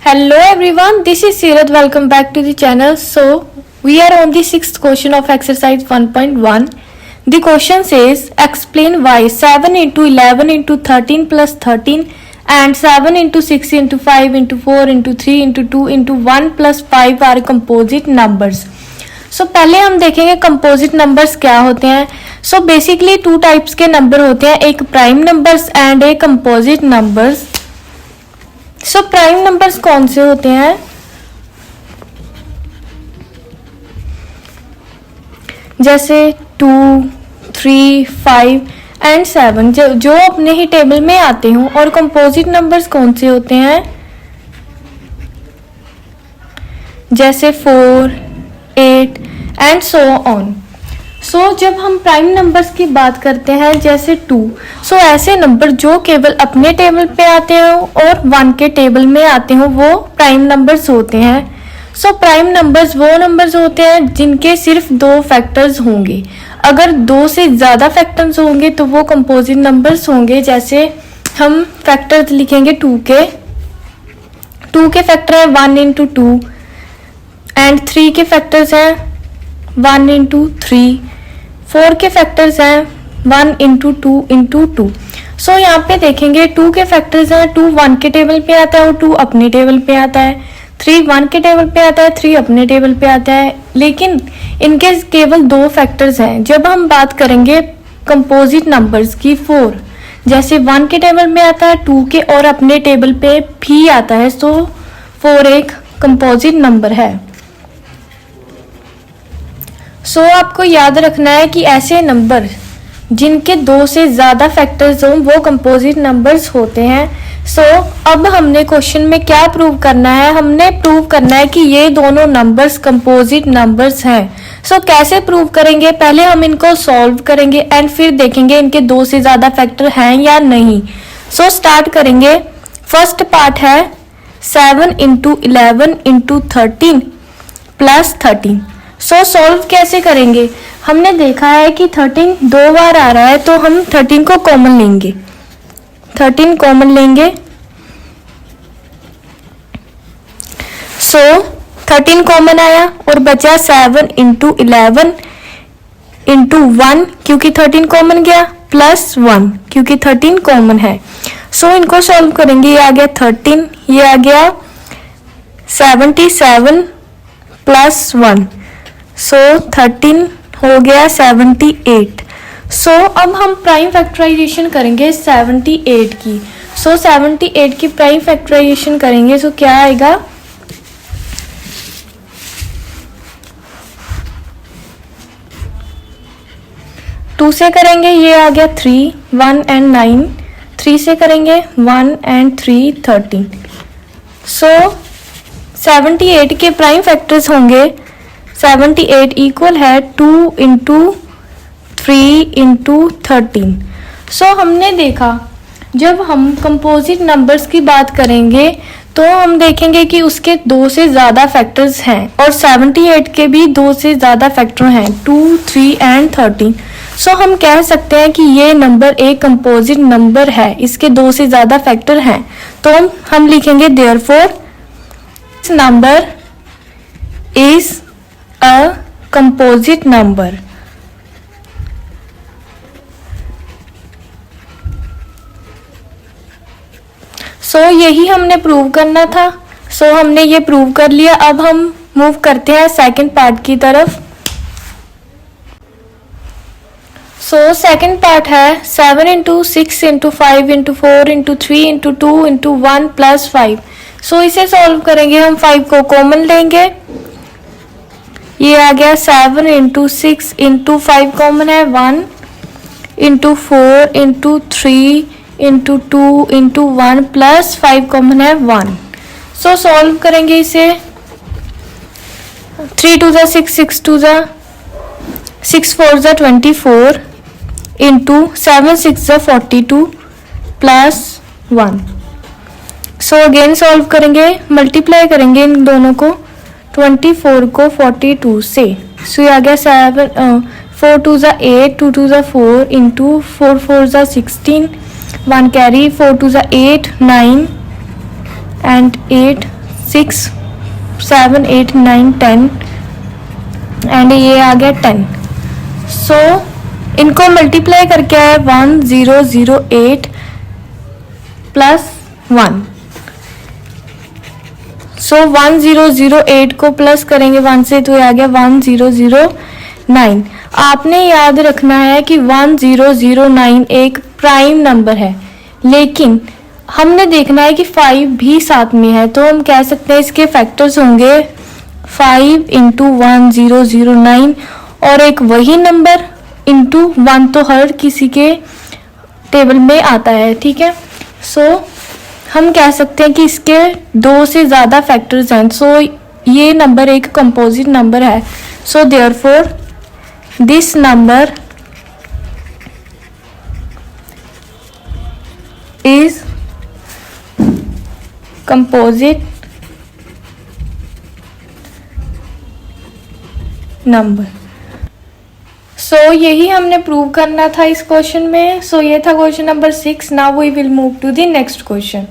Hello everyone, this is Seerat. Welcome back to the channel. So, we are on the sixth question of exercise 1.1. The question says, explain why 7 into 11 into 13 plus 13 and 7 into 6 into 5 into 4 into 3 into 2 into 1 plus 5 are composite numbers. So, पहले हम देखेंगे composite numbers क्या होते हैं. So basically two types के number होते हैं, एक प्राइम नंबर्स एंड एक composite numbers. So prime numbers कौन से होते हैं? जैसे 2, 3, 5 एंड 7 जो अपने ही टेबल में आते हों. और कंपोजिट नंबर्स कौन से होते हैं? जैसे 4, 8 एंड सो ऑन. सो जब हम प्राइम नंबर्स की बात करते हैं जैसे 2, सो ऐसे नंबर जो केवल अपने टेबल पे आते हो और 1 के टेबल में आते हो वो प्राइम नंबर्स होते हैं. सो प्राइम नंबर्स वो नंबर्स होते हैं जिनके सिर्फ 2 फैक्टर्स होंगे. अगर 2 से ज़्यादा फैक्टर्स होंगे तो वो कंपोजिट नंबर्स होंगे. जैसे हम फैक्टर्स लिखेंगे 2 के फैक्टर है 1 इंटू 2 एंड 3 के फैक्टर्स हैं 1 इंटू 3. 4 के फैक्टर्स हैं 1 इंटू 2 इंटू 2. सो यहाँ पे देखेंगे 2 के फैक्टर्स हैं 2 1 के टेबल पे आता है और 2 अपने टेबल पे आता है. 3 1 के टेबल पे आता है 3 अपने टेबल पे आता है. लेकिन इनके केवल 2 फैक्टर्स हैं. जब हम बात करेंगे कंपोजिट नंबर्स की 4, जैसे 1 के टेबल में आता है 2 के और अपने टेबल पे भी आता है. सो 4 एक कंपोजिट नंबर है. सो आपको याद रखना है कि ऐसे नंबर जिनके 2 से ज़्यादा फैक्टर्स हों वो कंपोजिट नंबर्स होते हैं. सो अब हमने क्वेश्चन में क्या प्रूव करना है? हमने प्रूव करना है कि ये दोनों नंबर्स कंपोजिट नंबर्स हैं. सो कैसे प्रूव करेंगे? पहले हम इनको सॉल्व करेंगे एंड फिर देखेंगे इनके 2 से ज़्यादा फैक्टर हैं या नहीं. सो स्टार्ट करेंगे. फर्स्ट पार्ट है 7 इंटू 11 इंटू 13 प्लस 13. सो सॉल्व कैसे करेंगे? हमने देखा है कि 13 2 बार आ रहा है तो हम 13 को कॉमन लेंगे. 13 कॉमन लेंगे. सो 13 कॉमन आया और बचा 7 इंटू 11 इंटू 1 क्योंकि 13 कॉमन गया प्लस 1 क्योंकि 13 कॉमन है. सो इनको सॉल्व करेंगे. ये आ गया 13, ये आ गया 77 प्लस 1. सो 13 हो गया 78. सो अब हम प्राइम फैक्टराइजेशन करेंगे 78 की. सो 78 की प्राइम फैक्टराइजेशन करेंगे. सो क्या आएगा? टू से करेंगे ये आ गया 3, 1 एंड 9. 3 से करेंगे 1 एंड 3 13. सो 78 के प्राइम फैक्टर्स होंगे 78 इक्वल है 2 इंटू 3 इंटू 13. सो हमने देखा जब हम कंपोजिट नंबर्स की बात करेंगे तो हम देखेंगे कि उसके 2 से ज़्यादा फैक्टर्स हैं और 78 के भी 2 से ज़्यादा फैक्टर हैं 2, 3 एंड 13. सो हम कह सकते हैं कि ये नंबर एक कंपोजिट नंबर है, इसके 2 से ज़्यादा फैक्टर हैं. तो हम लिखेंगे therefore this number is a composite number. So यही हमने प्रूव करना था. सो हमने ये प्रूव कर लिया. अब हम मूव करते हैं सेकंड पार्ट की तरफ. सो सेकंड पार्ट है 7 into 6 into 5 into 4 into 3 into 2 into 1 plus 5. सो इसे सॉल्व करेंगे. हम 5 को कॉमन लेंगे. ये आ गया 7 इंटू 6 इंटू 5 कॉमन है 1 into 4 into 3 into 2 into 1 plus 5 common है 1. सो सॉल्व करेंगे इसे. 3 2 ज़ा 6, 6 2 ज़ा 6 4 ज़ा 24 इंटू 7 6 ज़ा 42 प्लस 1. सो अगेन सॉल्व करेंगे, मल्टीप्लाई करेंगे इन दोनों को. 24 को 42 से. सो ये आ गया 4 2 ज़ा 8 2 2 ज़ा 4 इंटू 4 4 ज़ा 16 1 कैरी 4 2 ज़ा 8 9 and 8 6 7 8 9 10 एंड ये आ गया 10। सो इनको मल्टीप्लाई करके आया 1008 प्लस 1। सो 1008 को प्लस करेंगे 1 से तो ये आ गया 1009। आपने याद रखना है कि 1009 एक प्राइम नंबर है, लेकिन हमने देखना है कि 5 भी साथ में है, तो हम कह सकते हैं इसके फैक्टर्स होंगे 5 इंटू 1009 और एक वही नंबर इंटू 1 तो हर किसी के टेबल में आता है, ठीक है। सो हम कह सकते हैं कि इसके 2 से ज़्यादा फैक्टर्स हैं। सो ये नंबर एक कंपोजिट नंबर है। So therefore this number is composite number. So यही हमने प्रूव करना था इस क्वेश्चन में। सो ये था question number 6। Now we will move to the next question.